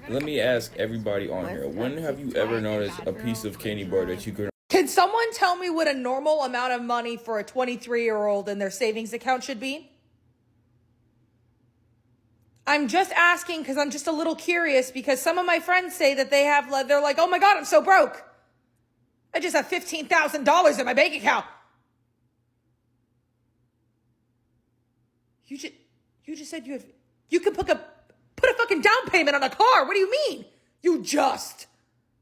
Let me ask everybody on here, when have you ever noticed a piece of candy bar that you could... Can someone tell me what a normal amount of money for a 23-year-old in their savings account should be? I'm just asking because I'm just a little curious, because some of my friends say that they're like, oh my God, I'm so broke. I just have $15,000 in my bank account. You just said you can put a fucking down payment on a car. What do you mean?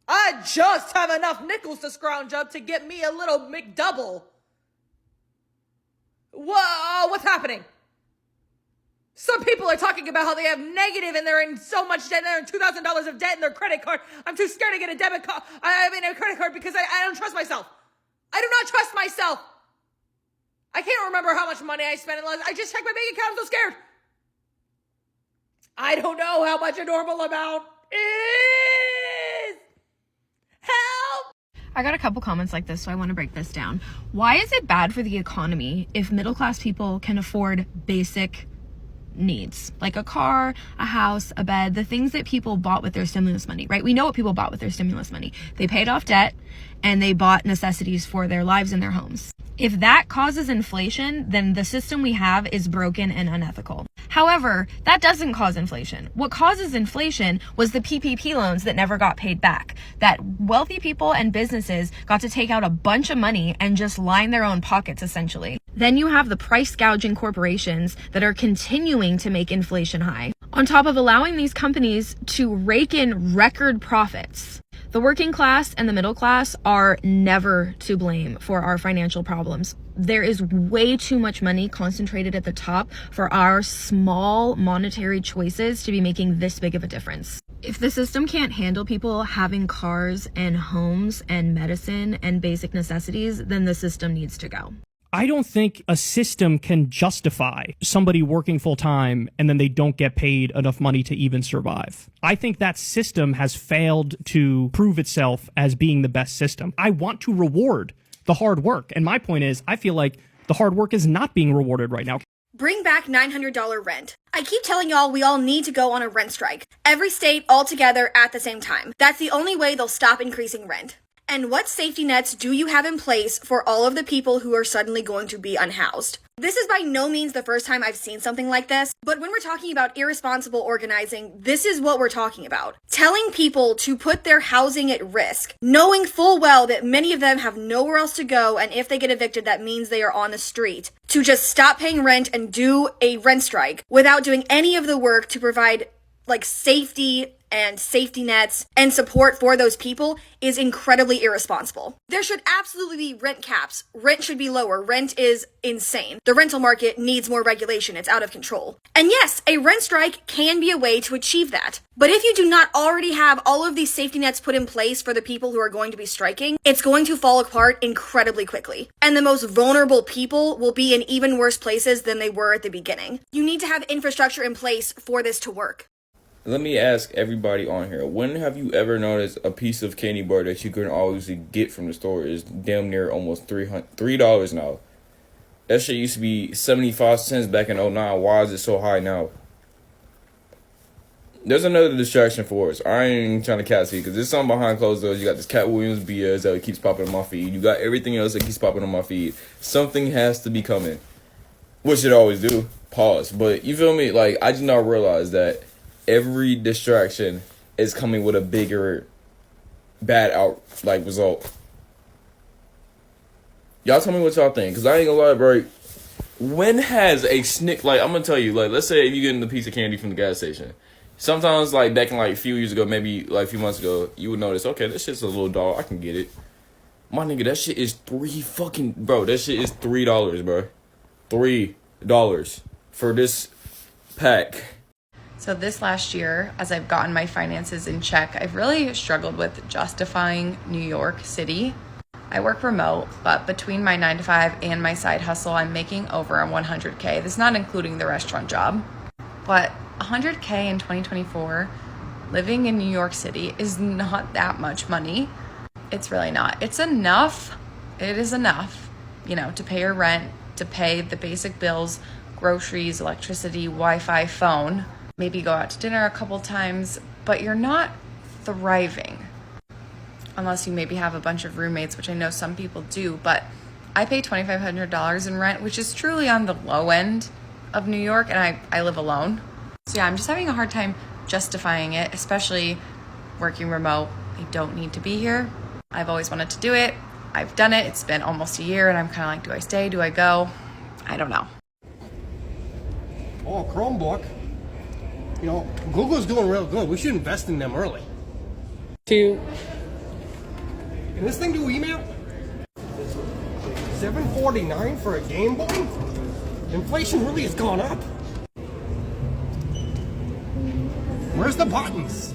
I just have enough nickels to scrounge up to get me a little McDouble. Whoa, what's happening? Some people are talking about how they have negative and they're in so much debt. They're in $2,000 of debt in their credit card. I'm too scared to get a debit card. A credit card because I don't trust myself. I do not trust myself. I can't remember how much money I spent unless I just checked my bank account. I'm so scared. I don't know how much a normal amount is. Help! I got a couple comments like this, so I want to break this down. Why is it bad for the economy if middle-class people can afford basic needs, like a car, a house, a bed, the things that people bought with their stimulus money, right? We know what people bought with their stimulus money. They paid off debt and they bought necessities for their lives and their homes. If that causes inflation, then the system we have is broken and unethical. However, that doesn't cause inflation. What causes inflation was the PPP loans that never got paid back. That wealthy people and businesses got to take out a bunch of money and just line their own pockets, essentially. Then you have the price gouging corporations that are continuing to make inflation high, on top of allowing these companies to rake in record profits. The working class and the middle class are never to blame for our financial problems. There is way too much money concentrated at the top for our small monetary choices to be making this big of a difference. If the system can't handle people having cars and homes and medicine and basic necessities, then the system needs to go. I don't think a system can justify somebody working full time and then they don't get paid enough money to even survive. I think that system has failed to prove itself as being the best system. I want to reward the hard work. And my point is, I feel like the hard work is not being rewarded right now. Bring back $900 rent. I keep telling y'all we all need to go on a rent strike. Every state all together at the same time. That's the only way they'll stop increasing rent. And what safety nets do you have in place for all of the people who are suddenly going to be unhoused? This is by no means the first time I've seen something like this, but when we're talking about irresponsible organizing, this is what we're talking about. Telling people to put their housing at risk, knowing full well that many of them have nowhere else to go, and if they get evicted, that means they are on the street, to just stop paying rent and do a rent strike without doing any of the work to provide safety and safety nets and support for those people is incredibly irresponsible. There should absolutely be rent caps. Rent should be lower. Rent is insane. The rental market needs more regulation. It's out of control. And yes, a rent strike can be a way to achieve that. But if you do not already have all of these safety nets put in place for the people who are going to be striking, it's going to fall apart incredibly quickly. And the most vulnerable people will be in even worse places than they were at the beginning. You need to have infrastructure in place for this to work. Let me ask everybody on here, when have you ever noticed a piece of candy bar that you can always get from the store is damn near almost $3 now? That shit used to be 75 cents back in 2009. Why is it so high now? There's another distraction for us. I ain't even trying to cat see, because there's something behind closed doors. You got this Cat Williams BS that keeps popping on my feed. You got everything else that keeps popping on my feed. Something has to be coming. Which it always do. Pause. But you feel me? I did not realize that every distraction is coming with a bigger bad result. Y'all tell me what y'all think, because I ain't gonna lie, bro. When has a snick, I'm gonna tell you, let's say if you getting a piece of candy from the gas station, sometimes back in a few years ago, maybe a few months ago, you would notice, okay, this shit's a little dog, I can get it. My nigga, that shit is that shit is $3, bro. $3 for this pack. So this last year, as I've gotten my finances in check, I've really struggled with justifying New York City. I work remote, but between my 9 to 5 and my side hustle, I'm making over $100K. This is not including the restaurant job. But $100K in 2024, living in New York City is not that much money. It's really not. It's enough. It is enough, to pay your rent, to pay the basic bills, groceries, electricity, Wi-Fi, phone. Maybe go out to dinner a couple times but you're not thriving. Unless you maybe have a bunch of roommates, which I know some people do, but I pay $2,500 in rent, which is truly on the low end of New York, and I live alone. So yeah, I'm just having a hard time justifying it, especially working remote. I don't need to be here. I've always wanted to do it. I've done it. It's been almost a year, and I'm kind of like, do I stay? Do I go? I don't know. Oh, Chromebook. You know, Google's doing real good. We should invest in them early. Can this thing do email? $7.49 for a Game Boy? Inflation really has gone up. Where's the buttons?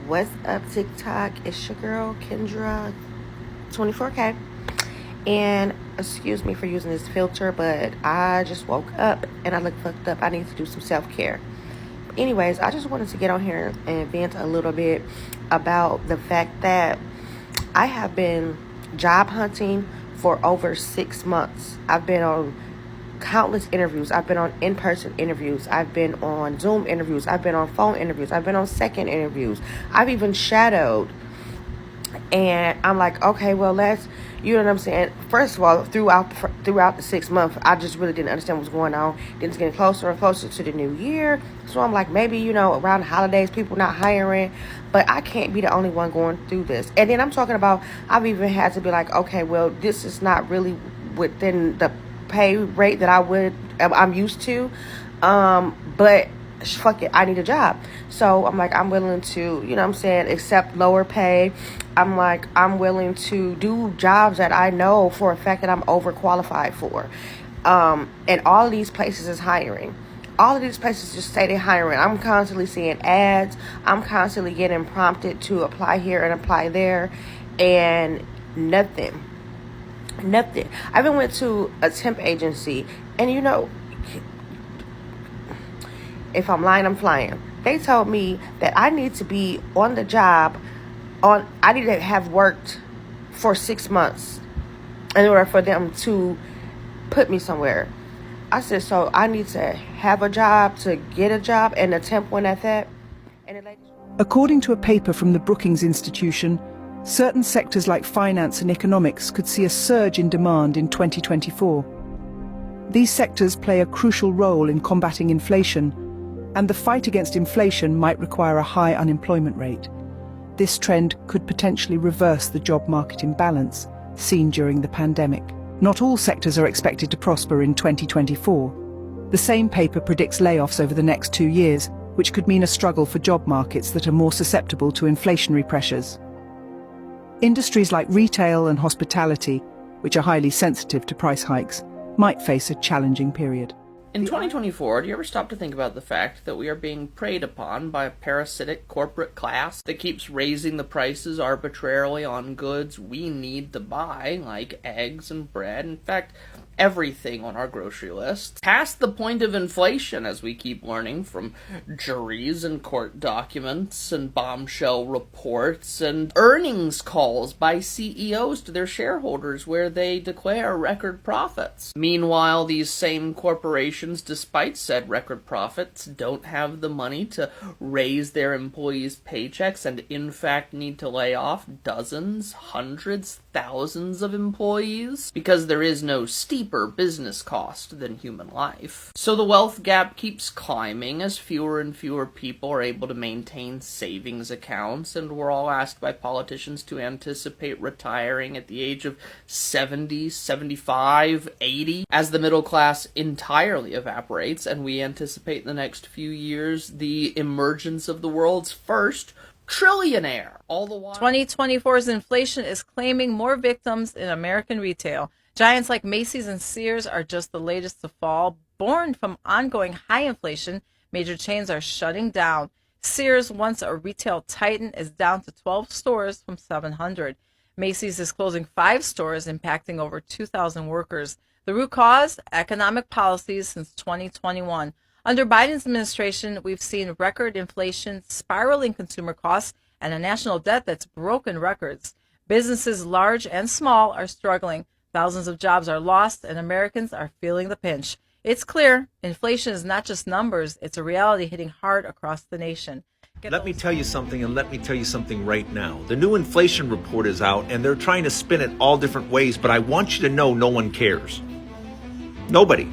What's up, TikTok? It's your girl, Kendra, 24K. And excuse me for using this filter, but I just woke up and I look fucked up. I need to do some self-care. Anyways, I just wanted to get on here and vent a little bit about the fact that I have been job hunting for over 6 months. I've been on countless interviews. I've been on in-person interviews. I've been on Zoom interviews. I've been on phone interviews. I've been on second interviews. I've even shadowed. And I'm like, okay, well, you know what I'm saying? First of all, throughout the 6 months, I just really didn't understand what was going on. Then it's getting closer and closer to the new year. So I'm like, maybe, you know, around the holidays, people not hiring. But I can't be the only one going through this. And then I'm talking about, I've even had to be like, okay, well, this is not really within the pay rate that I'm used to. But fuck it, I need a job. So I'm like, I'm willing to, you know what I'm saying, accept lower pay. I'm like, I'm willing to do jobs that I know for a fact that I'm overqualified for. And all of these places is hiring. All of these places just say they're hiring. I'm constantly seeing ads. I'm constantly getting prompted to apply here and apply there. And nothing. I even went to a temp agency. And you know, if I'm lying, I'm flying. They told me that I need to be on the job. I need to have worked for 6 months in order for them to put me somewhere. I said, so I need to have a job to get a job, and the temp one at that. According to a paper from the Brookings Institution, certain sectors like finance and economics could see a surge in demand in 2024. These sectors play a crucial role in combating inflation, and the fight against inflation might require a high unemployment rate. This trend could potentially reverse the job market imbalance seen during the pandemic. Not all sectors are expected to prosper in 2024. The same paper predicts layoffs over the next 2 years, which could mean a struggle for job markets that are more susceptible to inflationary pressures. Industries like retail and hospitality, which are highly sensitive to price hikes, might face a challenging period. In 2024, do you ever stop to think about the fact that we are being preyed upon by a parasitic corporate class that keeps raising the prices arbitrarily on goods we need to buy, like eggs and bread? In fact, everything on our grocery list, past the point of inflation, as we keep learning from juries and court documents and bombshell reports and earnings calls by CEOs to their shareholders where they declare record profits. Meanwhile, these same corporations, despite said record profits, don't have the money to raise their employees' paychecks and in fact need to lay off dozens, hundreds, thousands of employees because there is no steep cheaper business cost than human life. So the wealth gap keeps climbing as fewer and fewer people are able to maintain savings accounts, and we're all asked by politicians to anticipate retiring at the age of 70, 75, 80, as the middle class entirely evaporates, and we anticipate in the next few years the emergence of the world's first trillionaire. All the while, 2024's inflation is claiming more victims in American retail. Giants like Macy's and Sears are just the latest to fall. Born from ongoing high inflation, major chains are shutting down. Sears, once a retail titan, is down to 12 stores from 700. Macy's is closing 5 stores, impacting over 2,000 workers. The root cause? Economic policies since 2021. Under Biden's administration, we've seen record inflation, spiraling consumer costs, and a national debt that's broken records. Businesses large and small are struggling. Thousands of jobs are lost, and Americans are feeling the pinch. It's clear, inflation is not just numbers, it's a reality hitting hard across the nation. Let me tell you something, and let me tell you something right now. The new inflation report is out, and they're trying to spin it all different ways, but I want you to know no one cares. Nobody.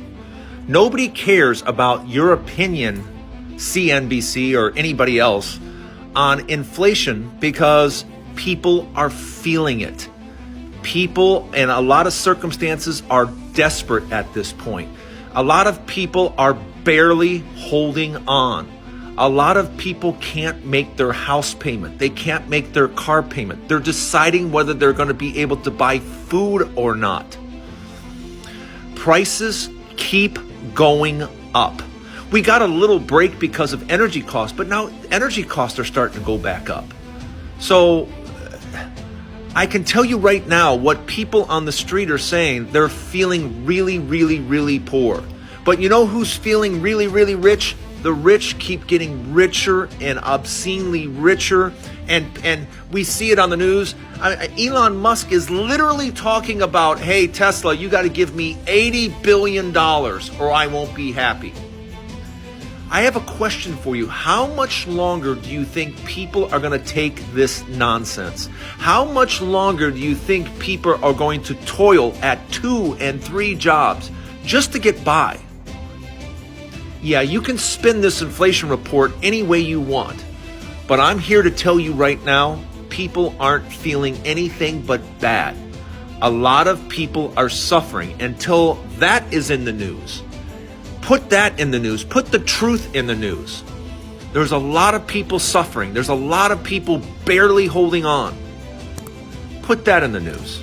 Nobody cares about your opinion, CNBC or anybody else, on inflation because people are feeling it. People in a lot of circumstances are desperate at this point. A lot of people are barely holding on. A lot of people can't make their house payment. They can't make their car payment. They're deciding whether they're going to be able to buy food or not. Prices keep going up. We got a little break because of energy costs, but now energy costs are starting to go back up. So I can tell you right now what people on the street are saying. They're feeling really, really, really poor. But you know who's feeling really, really rich? The rich keep getting richer and obscenely richer. And we see it on the news. Elon Musk is literally talking about, hey, Tesla, you got to give me $80 billion or I won't be happy. I have a question for you. How much longer do you think people are going to take this nonsense? How much longer do you think people are going to toil at 2 and 3 jobs just to get by? Yeah, you can spin this inflation report any way you want, but I'm here to tell you right now, people aren't feeling anything but bad. A lot of people are suffering until that is in the news. Put that in the news. Put the truth in the news. There's a lot of people suffering. There's a lot of people barely holding on. Put that in the news.